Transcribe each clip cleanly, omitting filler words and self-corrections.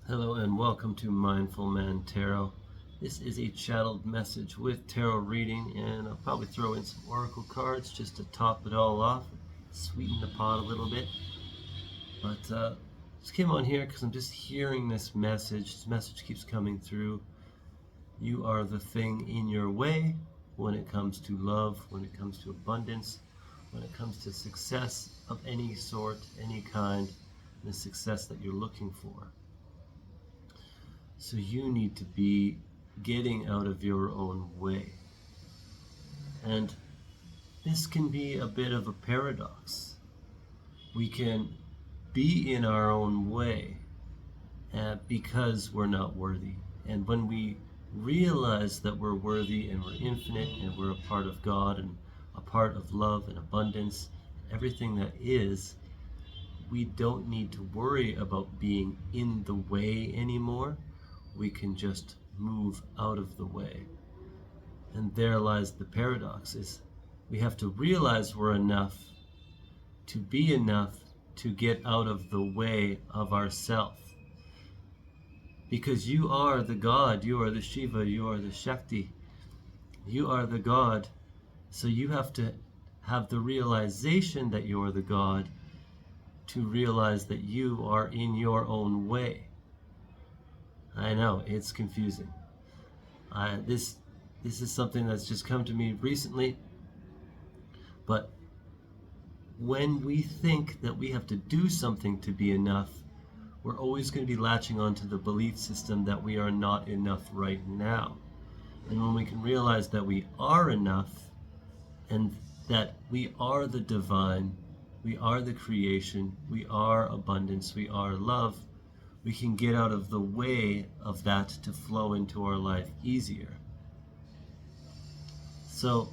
Hello and welcome to Mindful Man Tarot. This is a channeled message with tarot reading, and I'll probably throw in some oracle cards just to top it all off, sweeten the pot a little bit. But just came on here because I'm just hearing this message. This message keeps coming through. You are the thing in your way when it comes to love, when it comes to abundance, when it comes to success of any sort, any kind, the success that you're looking for. So you need to be getting out of your own way. And this can be a bit of a paradox. We can be in our own way because we're not worthy. And when we realize that we're worthy and we're infinite and we're a part of God and a part of love and abundance, everything that is, we don't need to worry about being in the way anymore. We can just move out of the way. And there lies the paradox, is we have to realize we're enough to be enough to get out of the way of ourself. Because you are the God, you are the Shiva, you are the Shakti, you are the God. So you have to have the realization that you are the God to realize that you are in your own way. I know, it's confusing. This is something that's just come to me recently. But when we think that we have to do something to be enough, we're always going to be latching onto the belief system that we are not enough right now. And when we can realize that we are enough and that we are the divine, we are the creation, we are abundance, we are love, we can get out of the way of that to flow into our life easier. So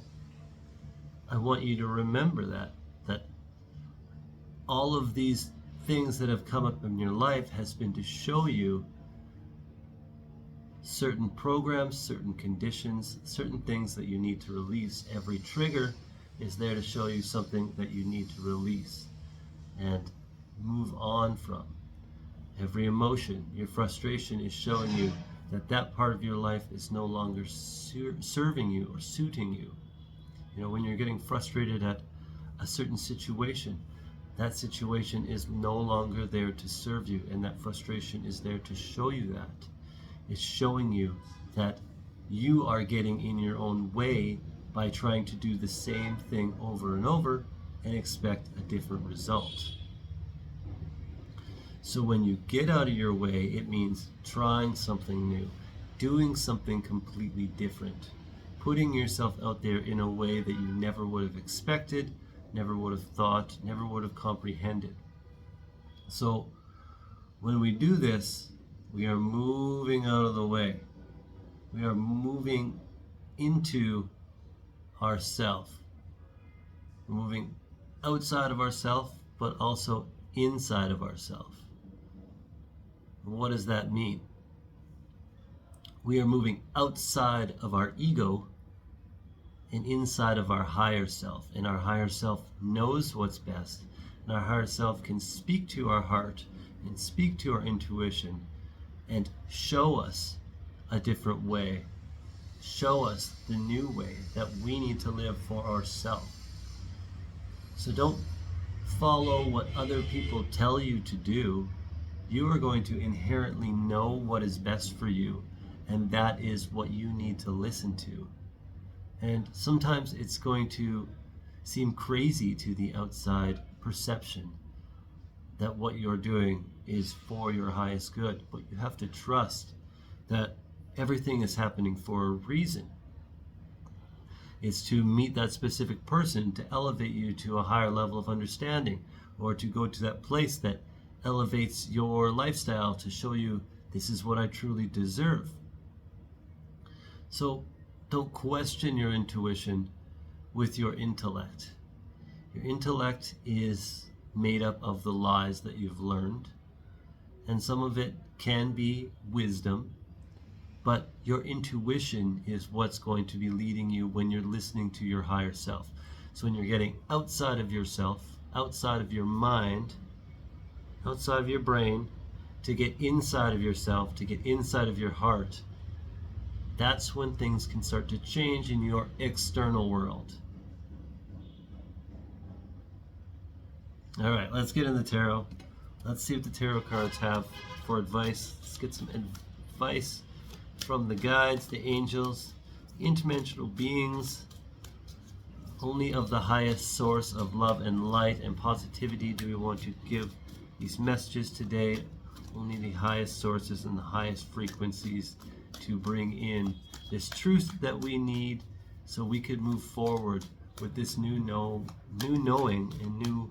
I want you to remember that all of these things that have come up in your life has been to show you certain programs, certain conditions, certain things that you need to release. Every trigger is there to show you something that you need to release and move on from. Every emotion, your frustration is showing you that that part of your life is no longer serving you or suiting you. You know, when you're getting frustrated at a certain situation, that situation is no longer there to serve you, and that frustration is there to show you that. It's showing you that you are getting in your own way by trying to do the same thing over and over and expect a different result. So when you get out of your way, it means trying something new, doing something completely different, putting yourself out there in a way that you never would have expected, never would have thought, never would have comprehended. So when we do this, we are moving out of the way. We are moving into ourself. We're moving outside of ourself, but also inside of ourself. What does that mean? We are moving outside of our ego and inside of our higher self. And our higher self knows what's best. And our higher self can speak to our heart and speak to our intuition and show us a different way. Show us the new way that we need to live for ourselves. So don't follow what other people tell you to do. You are going to inherently know what is best for you, and that is what you need to listen to. And sometimes it's going to seem crazy to the outside perception that what you're doing is for your highest good, but you have to trust that everything is happening for a reason. It's to meet that specific person, to elevate you to a higher level of understanding, or to go to that place that elevates your lifestyle to show you this is what I truly deserve. So don't question your intuition with your intellect. Your intellect is made up of the lies that you've learned, and some of it can be wisdom, but your intuition is what's going to be leading you when you're listening to your higher self. So when you're getting outside of yourself, outside of your mind, outside of your brain, to get inside of yourself, to get inside of your heart, that's when things can start to change in your external world. All right, let's get in the tarot. Let's see what the tarot cards have for advice. Let's get some advice from the guides, the angels, interdimensional beings. Only of the highest source of love and light and positivity do we want to give these messages today. Only the highest sources and the highest frequencies to bring in this truth that we need so we could move forward with this new knowing and new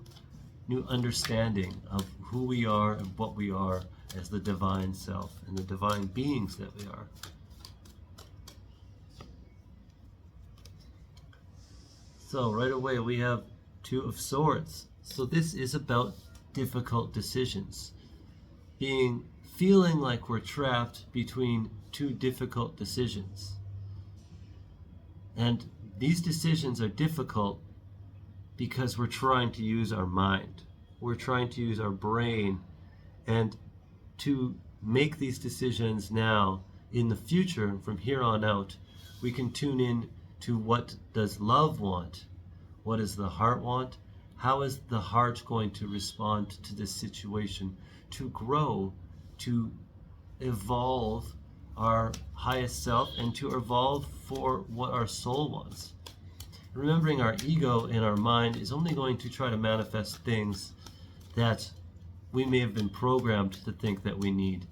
understanding of who we are and what we are as the divine self and the divine beings that we are. So right away we have Two of Swords. So this is about difficult decisions. Feeling like we're trapped between two difficult decisions. And these decisions are difficult because we're trying to use our mind. We're trying to use our brain. And to make these decisions now, in the future, from here on out, we can tune in to what does love want? What does the heart want? How is the heart going to respond to this situation to grow, to evolve our highest self and to evolve for what our soul wants? Remembering our ego and our mind is only going to try to manifest things that we may have been programmed to think that we need.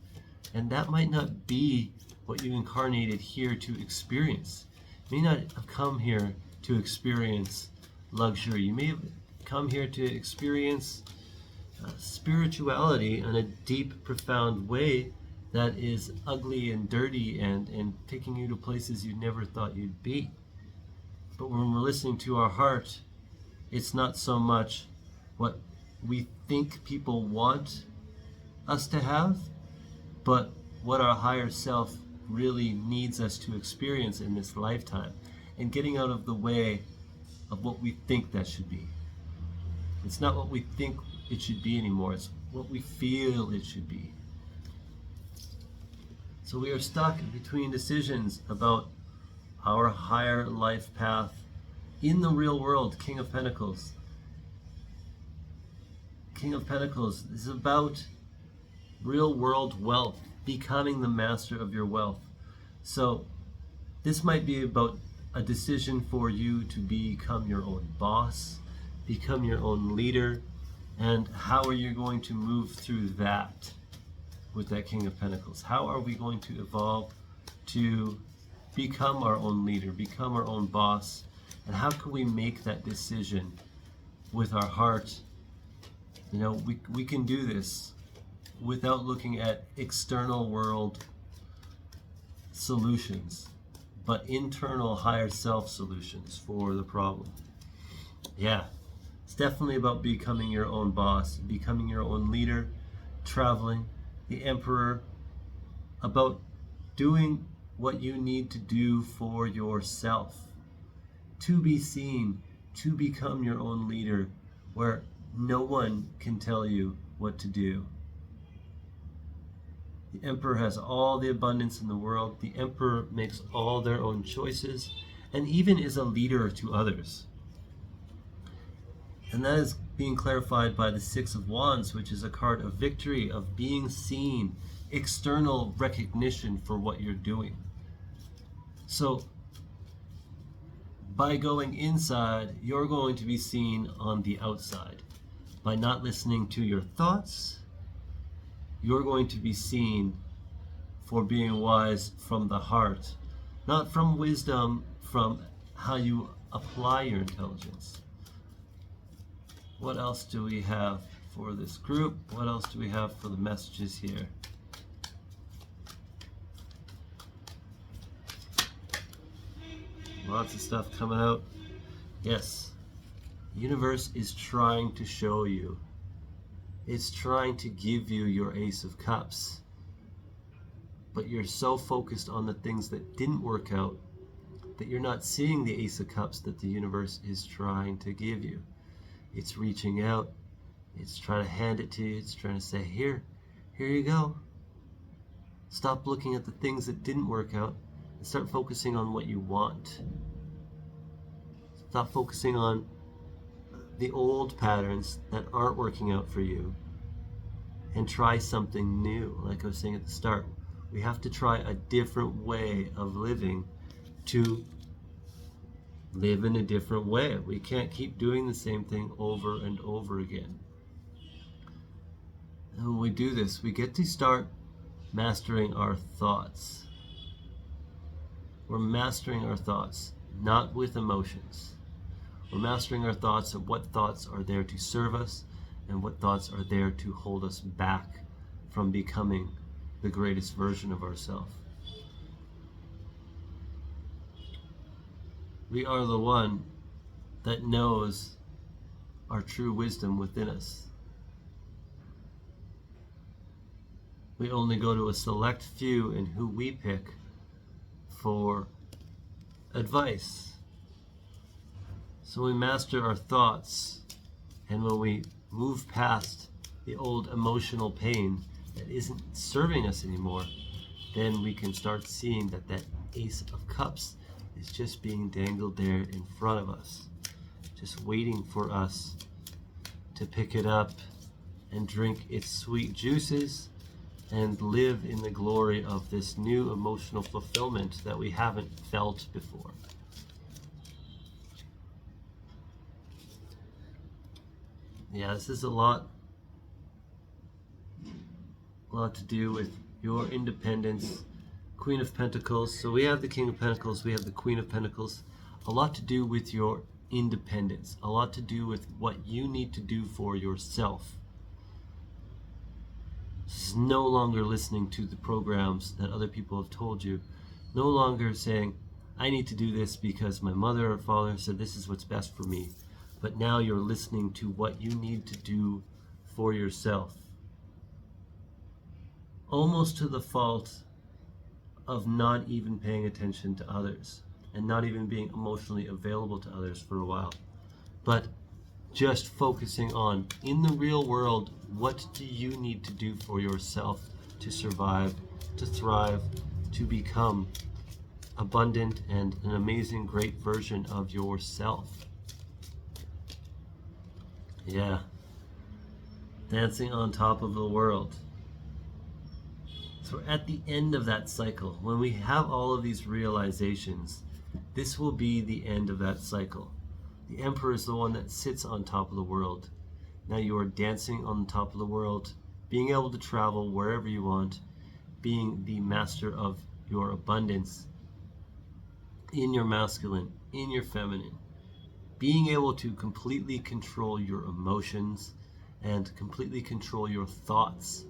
And that might not be what you incarnated here to experience. You may not have come here to experience luxury. You may have come here to experience spirituality in a deep, profound way that is ugly and dirty and taking you to places you never thought you'd be. But when we're listening to our heart, it's not so much what we think people want us to have, but what our higher self really needs us to experience in this lifetime, and getting out of the way of what we think that should be. It's not what we think it should be anymore, it's what we feel it should be. So we are stuck between decisions about our higher life path in the real world. King of Pentacles. King of Pentacles is about real world wealth, becoming the master of your wealth. So this might be about a decision for you to become your own boss, become your own leader, and how are you going to move through that with that King of Pentacles? How are we going to evolve to become our own leader, become our own boss, and how can we make that decision with our heart? You know, we can do this without looking at external world solutions, but internal higher self solutions for the problem. Yeah, it's definitely about becoming your own boss, becoming your own leader, traveling, the Emperor, about doing what you need to do for yourself, to be seen, to become your own leader, where no one can tell you what to do. The Emperor has all the abundance in the world. The Emperor makes all their own choices and even is a leader to others. And that is being clarified by the Six of Wands, which is a card of victory, of being seen, external recognition for what you're doing. So by going inside, you're going to be seen on the outside. By not listening to your thoughts, you're going to be seen for being wise from the heart, not from wisdom, from how you apply your intelligence. What else do we have for this group? What else do we have for the messages here? Lots of stuff coming out. Yes, the universe is trying to show you. It's trying to give you your Ace of Cups. But you're so focused on the things that didn't work out that you're not seeing the Ace of Cups that the universe is trying to give you. It's reaching out. It's trying to hand it to you. It's trying to say, here, Here you go. Stop looking at the things that didn't work out and start focusing on what you want. Stop focusing on the old patterns that aren't working out for you and try something new. Like I was saying at the start, we have to try a different way of living to live in a different way. We can't keep doing the same thing over and over again. And when we do this, we get to start mastering our thoughts. We're mastering our thoughts, not with emotions. We're mastering our thoughts of what thoughts are there to serve us and what thoughts are there to hold us back from becoming the greatest version of ourselves. We are the one that knows our true wisdom within us. We only go to a select few in who we pick for advice. So we master our thoughts, and when we move past the old emotional pain that isn't serving us anymore, then we can start seeing that that Ace of Cups is just being dangled there in front of us, just waiting for us to pick it up and drink its sweet juices and live in the glory of this new emotional fulfillment that we haven't felt before. Yeah, this is a lot to do with your independence. Queen of Pentacles. So we have the King of Pentacles, we have the Queen of Pentacles. A lot to do with your independence. A lot to do with what you need to do for yourself. This is no longer listening to the programs that other people have told you. No longer saying, I need to do this because my mother or father said this is what's best for me. But now you're listening to what you need to do for yourself. Almost to the fault of not even paying attention to others and not even being emotionally available to others for a while. But just focusing on, in the real world, what do you need to do for yourself to survive, to thrive, to become abundant and an amazing, great version of yourself. Yeah. Dancing on top of the world. So we're at the end of that cycle. When we have all of these realizations, this will be the end of that cycle. The Emperor is the one that sits on top of the world. Now you are dancing on top of the world, being able to travel wherever you want, being the master of your abundance in your masculine, in your feminine, being able to completely control your emotions and completely control your thoughts.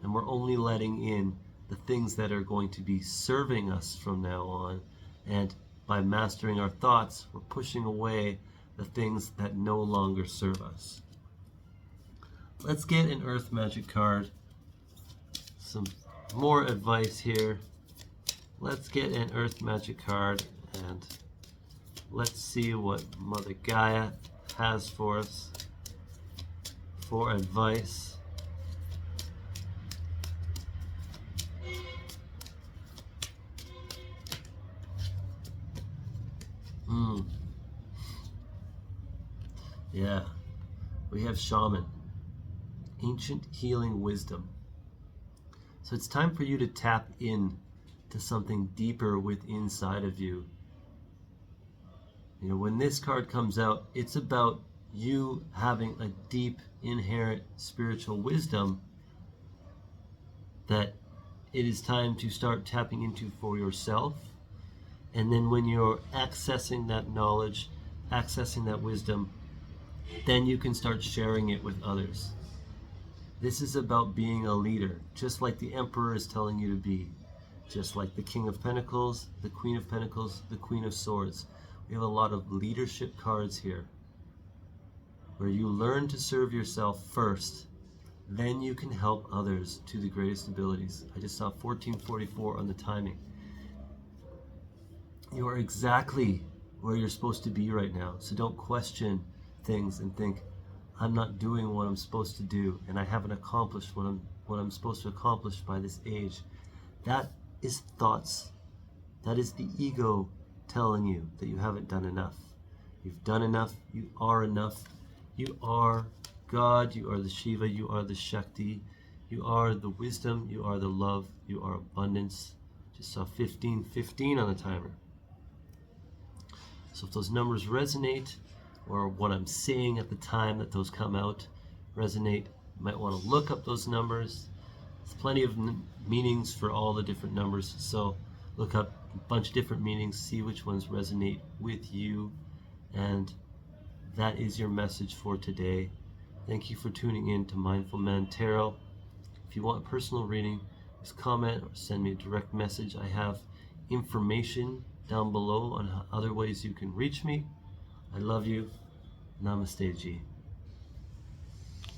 And we're only letting in the things that are going to be serving us from now on. And by mastering our thoughts, we're pushing away the things that no longer serve us. Let's get an Earth Magic card. Some more advice here. Let's get an Earth Magic card and let's see what Mother Gaia has for us for advice. Yeah, we have Shaman, ancient healing wisdom. So it's time for you to tap in to something deeper within inside of you. You know, when this card comes out, it's about you having a deep, inherent spiritual wisdom that it is time to start tapping into for yourself. And then when you're accessing that knowledge, accessing that wisdom, then you can start sharing it with others. This is about being a leader, just like the Emperor is telling you to be, just like the King of Pentacles, the Queen of Pentacles, the Queen of Swords. We have a lot of leadership cards here, where you learn to serve yourself first, then you can help others to the greatest abilities. I just saw 1444 on the timing. You are exactly where you're supposed to be right now, so don't question things and think, I'm not doing what I'm supposed to do, and I haven't accomplished what what I'm supposed to accomplish by this age. That is thoughts. That is the ego telling you that you haven't done enough. You've done enough. You are enough. You are God. You are the Shiva. You are the Shakti. You are the wisdom. You are the love. You are abundance. Just saw 1515 on the timer. So if those numbers resonate, or what I'm saying at the time that those come out resonate, you might want to look up those numbers. There's plenty of meanings for all the different numbers, so look up a bunch of different meanings, see which ones resonate with you, and that is your message for today. Thank you for tuning in to Mindful Man Tarot. If you want a personal reading, just comment or send me a direct message. I have information down below on other ways you can reach me. I love you. Namaste, Ji.